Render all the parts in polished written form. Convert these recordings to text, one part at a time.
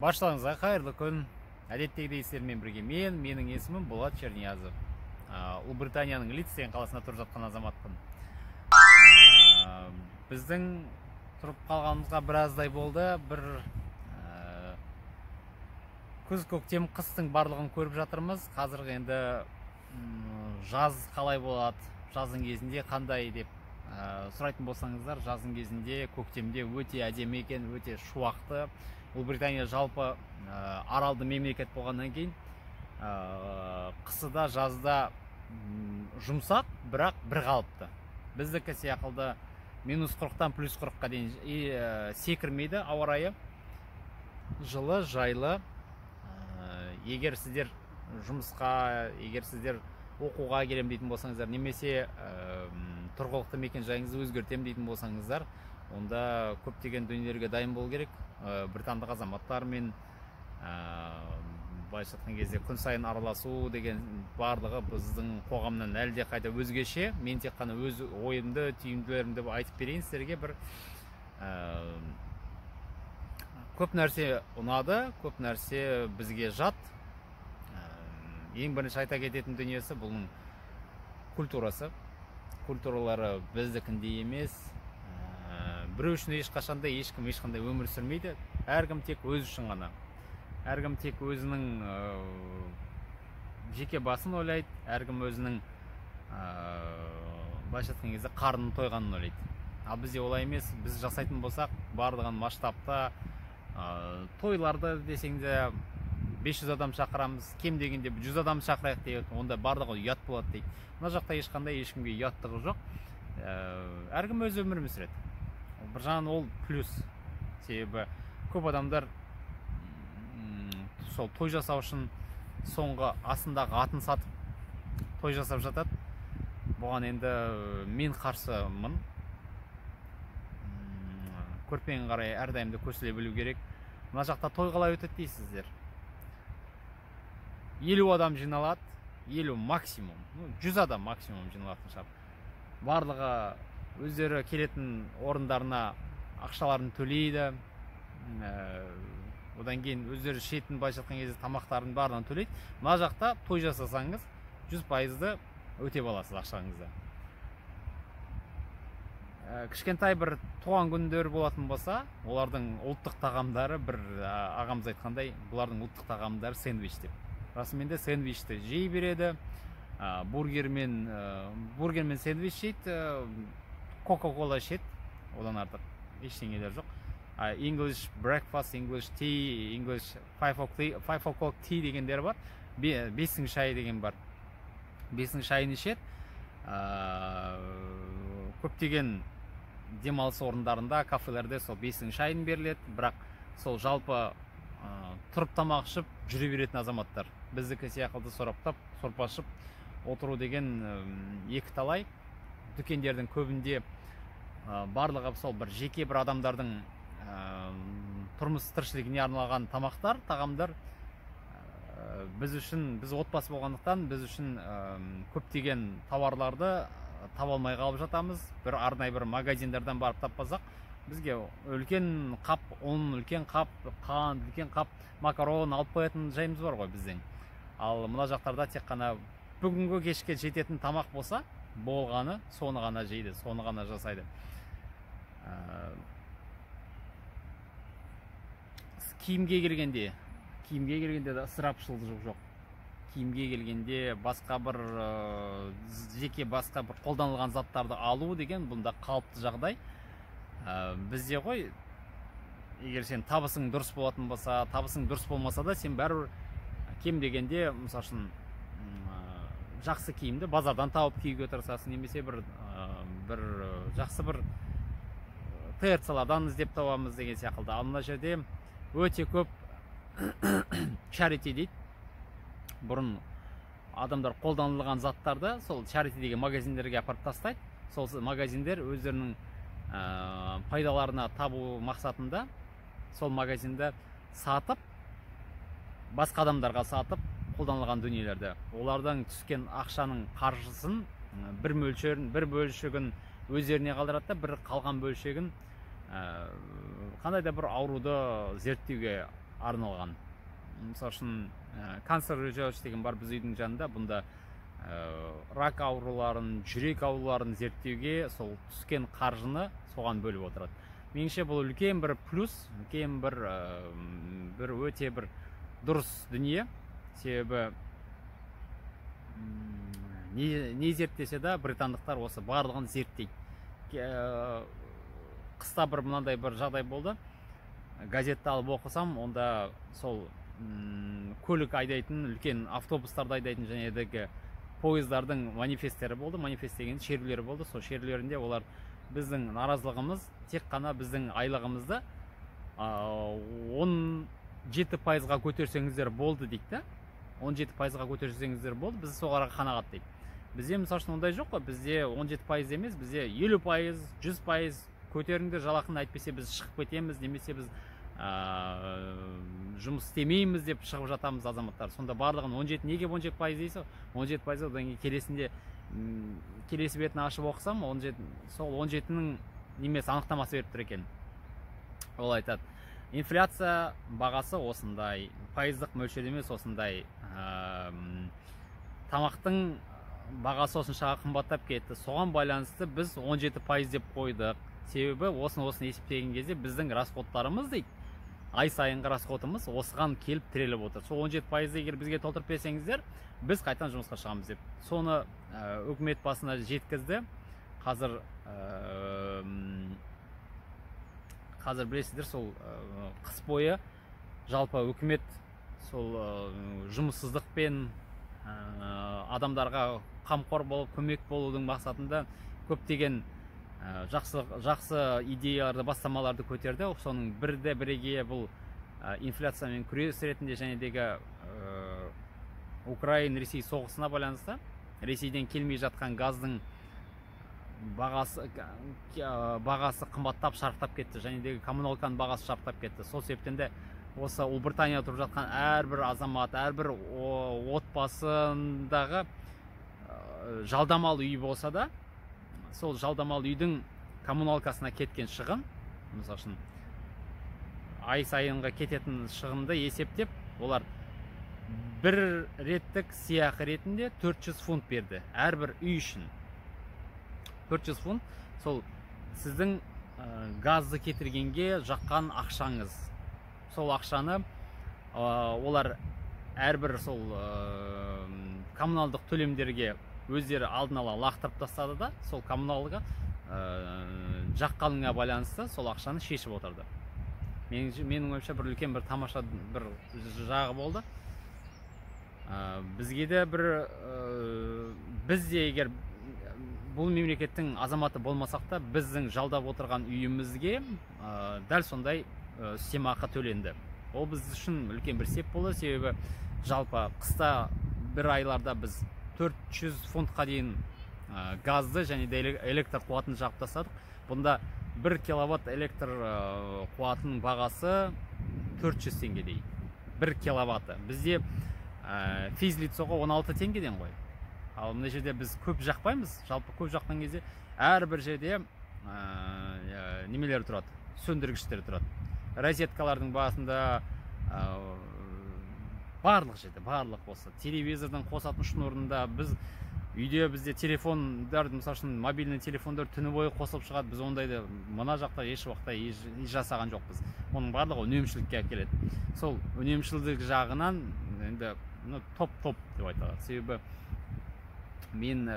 Баршаңызға қайырлы күн. Әдеттегідей сіздермен бірге менің есімім Болат Черниязов. Ұлыбританияның Лидс деген қаласында тұрып жатқан азаматпын. Біздің тұрып қалғанымызға біраздай болды. Бір күз, көктем, қыстың барлығын көріп жатырмыз. Қазіргі енді жаз қалай болады, жаздың кезінде қандай деп сұрайтын болсаңыздар, жаздың кезінде, көктемде өте әдемі екен, өте шуақты. Ұлыбритания жалпы аралды мемлекет болғаннан кейін қысыда, жазда жұмсақ, бірақ бір қалыпты. Біздікі сияқты -40-тан +40-қа дейін секірмейді ауа райы. Жылы, жайлы. Егер сіздер жұмысқа, егер сіздер оқуға келем дейтін болсаңыздар, немесе тұрғылықты мекен жайыңызды өзгертем дейтін болсаңыздар, онда көптеген дүниелерге дайын болу керек. Британдық азаматтармен былайша айтқан кезде күн сайын араласу деген барлығы біздің қоғамнан әлде қайда өзгеше. Мен тек қана өз ойымды, түйінділерімді айтып берейін сіздерге. Бір көп нәрсе ұнады, көп нәрсе бізге жат. Ең бірінші айта кететін дүниесі бұның культурасы. Культуралары біздікіндей емес. Біреу үшін ешқашанда ешкім ешқандай өмір сүрмейді. Әркім тек өз үшін ғана. Әркім тек өзінің жеке басын ойлайды. Әркім өзінің былайша айтқан кезде қарнын тойғанын ойлайды. Ал бізде олай емес. Біз жасайтын болсақ, барлығын масштабта тойларды десең де 500 адам шақырамыз, кем дегенде 100 адам шақырайық дейді, онда барлығы ұят болады дейді. Мына жақта ешқандай ешкімге ұяттығы жоқ. Әркім өз өмірін сүреді. Бір жағынан ол плюс. Себебі көп адамдар сол той жасау үшін соңғы астындағы атын сатып той жасап жатады. Бұған енді мен қарсымын. Көрпең қарай әрдайымды көсіле білу керек. Мына жақта той қалай өтеді дейсіздер? 50 адам жиналады, 50 максимум, 100 адам максимум жиналатын шығар. Барлығы өздері келетін орындарына ақшаларын төлейді. Одан кейін өздері ішетін былайша айтқан кезде тамақтарын барлығын төлейді. Мына жақта той жасасаңыз 100%-ды өтеп аласыз ақшаңызды. Кішкентай бір туған күндер болатын болса, олардың ұлттық тағамдары, бір ағамыз айтқандай, бұлардың ұлттық тағамдары сэндвич деп. Расымен де сэндвичті жей береді. Бургермен сэндвич жейді, кока-кола ішеді, одан артық ештеңелер жоқ. English breakfast, English tea, English 5 o'clock tea дегендер бар. 5-ің шай деген бар. 5-ің шайын ішеді. Көптеген демалыс орындарында, кафелерде сол 5-ің шайын беріледі. Бірақ сол жалпы тұрып тамақ ішіп жүре беретін азаматтар. Біздікі сияқты сорпашып отыру деген екі талай. Дүкендердің көбінде барлығы сол бір жеке бір адамдардың тұрмыс тіршілігіне арналған тамақтар, тағамдар. Біз отбасы болғандықтан, біз үшін көптеген тауарларды таба алмай қалып жатамыз. Бір арнайы бір магазиндерден барып таппасақ, бізге үлкен қап ұн, үлкен қап қант, үлкен қап макарон алып қоятын жайымыз бар ғой біздің. Ал мына жақтарда тек қана бүгінгі кешке жететін тамақ болса, болғаны, соны ғана жейді, соны ғана жасайды. Киімге келгенде де ысырапшылдық жоқ. Киімге келгенде басқа бір жеке басқа бір қолданылған заттарды алу деген бұнда қалыпты жағдай. Бізде ғой, егер сен табысың дұрыс болатын болса, табысың дұрыс болмаса да, сен бәрібір кем дегенде, мысалы үшін жақсы киімді базардан тауып киюге тырысасың, немесе бір жақсы бір ТРЦ-лардан іздеп табамыз деген сияқты. Ал мына жерде өте көп charity дейді. Бұрын адамдар қолданылған заттарды сол charity деген магазиндерге апарып тастайды. Сол магазиндер өздерінің пайдаларына табу мақсатында сол магазинді сатып, басқа адамдарға сатып, қолданылған дүниелерді. Олардан түскен ақшаның қаржысын бір бөлшегін өздеріне қалдырады, бір қалған бөлшегін қандай да бір ауруды зерттеуге арналған. Мысалы үшін cancer деген бар біз үйдің жанында. Бұнда рак ауруларын, жүрек ауруларын зерттеуге сол түскен қаржыны соған бөліп отырады. Меніңше бұл үлкен бір плюс, үлкен бір өте бір дұрыс дүние. Себебі не зерттесе де британдықтар осы барлығын зерттейді. Қыста бір мынандай бір жағдай болды. Газетті алып оқысам, онда сол көлік айдайтын, үлкен автобустарды айдайтын және поездардың манифесттері болды. Манифест деген шерулері болды. Сол шерулерінде олар біздің наразылығымыз тек қана біздің айлығымызды 17%-ға көтерсеңіздер болды дейді. 17%-ға көтерсеңіздер болды, біз соғарға қанағат дейді. Бізде мысалы үшін ондай жоқ қой. Бізде 17% емес, бізде 50%, 100% көтеріңдер жалақыны, әйтпесе біз шығып кетеміз, немесе біз жұмыс істемейміз деп шығып жатамыз азаматтар. Сонда барлығын 17, неге 17% дейсіз? 17%, одан кейін келесінде келесі бетін ашып оқысам, сол 17-нің немесі анықтамасы беріп тұр екен. Ол айтады, инфляция бағасы осындай, пайыздық мөлшерлеме осындай, тамақтың бағасы осыншаға қымбаттап кетті. Соған байланысты біз 17% деп қойдық. Себебі осыны есептеген кезде біздің расходтарымыз дейді, ай сайынғы расходымыз осыған келіп тіреліп отыр. Сол 17% егер бізге толтырып берсеңіздер, біз қайтадан жұмысқа шығамыз деп. Соны үкімет басына жеткізді. Қазір білесіздер, сол қыс бойы жалпы үкімет сол жұмыссыздықпен адамдарға қамқор болып, көмек болудың мақсатында көптеген жақсы идеяларды, бастамаларды көтерді. Соның бірегейі бұл инфляциямен күрес ретінде және Украин-Ресей соғысына байланысты Ресейден келмей жатқан газдың бағасы қымбаттап, шарықтап кетті, және коммуналканың бағасы шарықтап кетті. Сол себептен де осы Ұлыбританияда тұрып жатқан әрбір азамат, әрбір отбасындағы жалдамалы үй болса да, сол жалдамалы үйдің коммуналкасына кеткен шығын, мысалы үшін ай сайынға кететін шығынды есептеп, олар бір реттік сыйақы ретінде 400 фунт берді. Әрбір үй үшін 400 фунт, сол сіздің газды кетіргенге жаққан ақшаңыз. Сол ақшаны олар әрбір сол коммуналдық төлемдерге өздері алдын ала лақтырып тастады да, сол коммуналға жаққаныңа байланысты сол ақшаны шешіп отырды. Менің ойымша бір үлкен бір тамаша бір жағы болды. Бізге де бізде егер бұл мемлекеттің азаматы болмасақ та, біздің жалдап отырған үйімізге дәл сондай үстемақы төленді. Ол біз үшін үлкен бір сеп болды, себебі жалпы қыста бір айларда біз 400 фунтқа дейін газды және электр қуатын жағып тастадық. Бұнда 1 киловатт электр қуатының бағасы 400 теңгедей. 1 киловатты. Бізде физлицоға 16 теңгеден ғой. Ал мына жерде біз көп жақпаймыз. Жалпы көп жаққан кезде әрбір жерде немелер тұрады, сөндіргіштер тұрады. Розеткалардың басында барлық жерде, барлық осы телевизордың қосатын шнурында, үйде бізде телефондар, мысалы үшін мобильный телефондар түні бойы қосылып шығады. Біз ондайды мына жақта еш уақытта жасаған жоқпыз. Оның барлығы үнемшілікке әкеледі. Сол үнемшілдік жағынан енді топ деп айтады. Себебі мен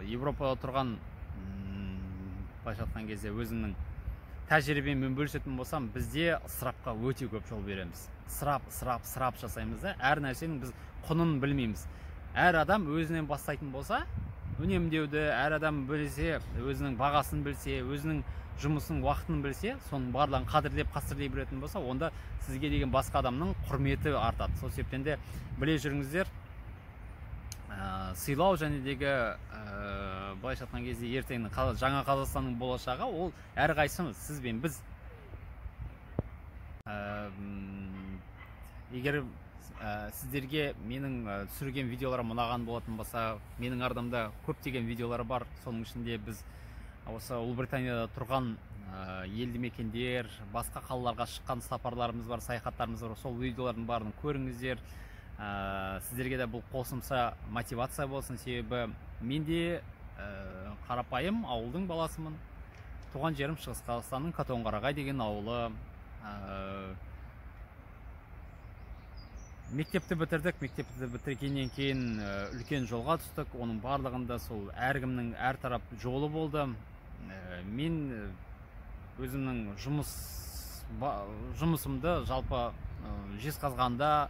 Европада тұрған, былайша айтқан кезде өзімнің тәжірибеммен бөлісетін болсам, бізде ысырапқа өте көп жол береміз. Ысырап жасаймыз да, әр нәрсенің біз құнын білмейміз. Әр адам өзінен бастайтын болса, үнемдеуді, әр адам білсе, өзінің бағасын білсе, өзінің жұмысының уақытын білсе, соның барлығын қадірлеп, қастерлей білетін болса, онда сізге деген басқа адамның құрметі артады. Сол себептен де біле жүріңіздер, сыйлау жәнедегі былайша айтқан кезде ертеңнің жаңа Қазақстанның болашағы ол әрқайсымыз, сіз бен біз. Егер сіздерге менің түсірген видеоларым ұнаған болатын болса, менің ардамда көптеген видеолар бар. Соның ішінде біз осы Ұлыбританияда тұрған елді мекендер, басқа қалаларға шыққан сапарларымыз бар, саяхаттарымыз бар. Сол видеолардың барын көріңіздер. Сіздерге де бұл қосымша мотивация болсын, себебі мен де қарапайым ауылдың баласымын. Туған жерім Шығыс Қазақстанның Қатонқарағай деген ауылы. Мектепті бітірдік. Мектепті бітіргеннен кейін үлкен жолға түстік. Оның барлығында сол әркімнің әр тарап жолы болды. Мен өзімнің жұмысымды жалпы Жезқазғанда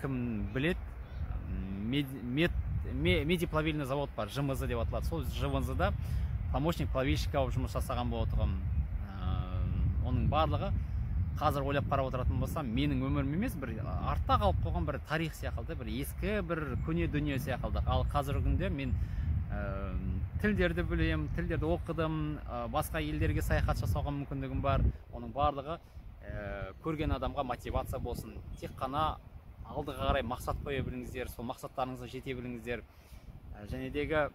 кім білет, медиплавильный завод бар, ЖМЗ деп аталады. Сол ЖМЗ-да помощник плавильщика болып жұмыс жасаған болатығым. Оның барлығы қазір ойлап қарап отыратын болсам, менің өмірім емес, бір артта қалып қойған бір тарих сияқты, бір ескі, бір көне дүние сияқты. Ал қазіргі күнде мен тілдерді білем, тілдерді оқыдым, басқа елдерге саяхат жасауға мүмкіндігім бар. Оның барлығы көрген адамға мотивация болсын. Тек қана алдыға қарай мақсат қоя біліңіздер, сол мақсаттарыңызға жете біліңіздер. Және дегі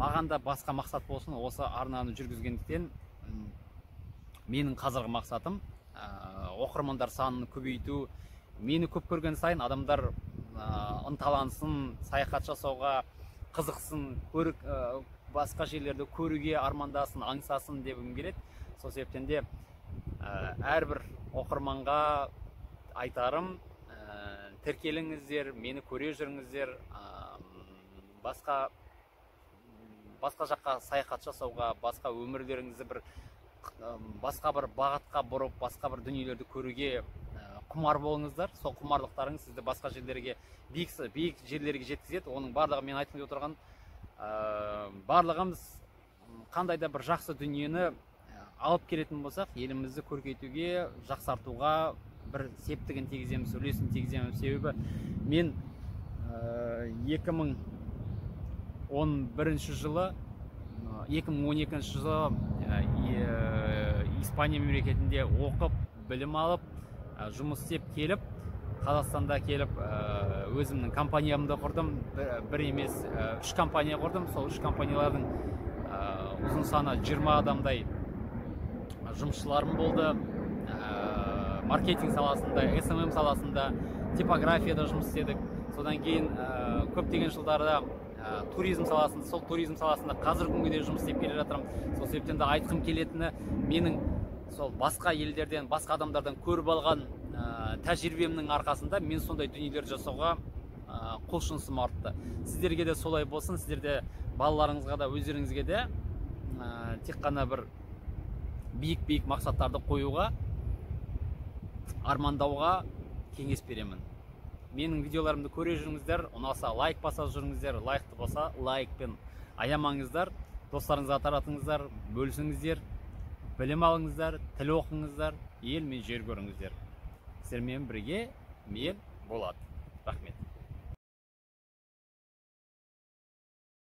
маған да басқа мақсат болсын, осы арнаны жүргізгендіктен менің қазіргі мақсатым оқырмандар санын көбейту. Мені көп көрген сайын адамдар ынталансын, саяхат жасауға қызықсын, басқа жерлерді көруге армандасын, аңсасын дегім келеді. Сол себептен де әрбір оқырманға айтарым, тіркеліңіздер, мені көре жүріңіздер, басқа жаққа саяхат жасауға, басқа өмірлеріңізді басқа бір бағытқа бұрып, басқа бір дүниелерді көруге құмар болыңыздар. Сол құмарлықтарың сізді басқа жерлерге, биік жерлерге жеткізеді. Оның барлығы мен айтқым келіп отырған, барлығымыз қандай да бір жақсы дүниені алып келетін болсақ, елімізді көркейтуге, жақсартуға бір септігін тигіземіз, үлесін тигіземіз. Себебі мен 2012 жылы Испания мемлекетінде оқып, білім алып, жұмыс істеп келіп, Қазақстанда келіп, өзімнің компаниямды құрдым. Бір емес, 3 компания құрдым. Сол 3 компаниялардың ұзын саны 20 адамдай жұмысшыларым болды. Маркетинг саласында, SMM саласында, типографияда жұмыс істедік. Содан кейін көптеген жылдарда туризм саласында, сол туризм саласында қазіргі күнге де жұмыс істеп келе жатырмын. Сол себептен де айтқым келетіні, менің сол басқа елдерден, басқа адамдардан көріп алған тәжірибемнің арқасында мен сондай дүниелер жасауға құлшынысым артты. Сіздерге де солай болсын, сіздер де балаларыңызға да, өздеріңізге де тек қана бір биік мақсаттарды қоюға, армандауға кеңес беремін. Менің видеоларымды көре жүріңіздер, ұнаса лайк баса жүріңіздер, лайкты болса лайкпен аямаңыздар, достарыңызға таратыңыздар, бөлісіңіздер, білім алыңыздар, тіл оқыңыздар, ел мен жер көріңіздер. Сіздермен бірге мен Болат. Рахмет.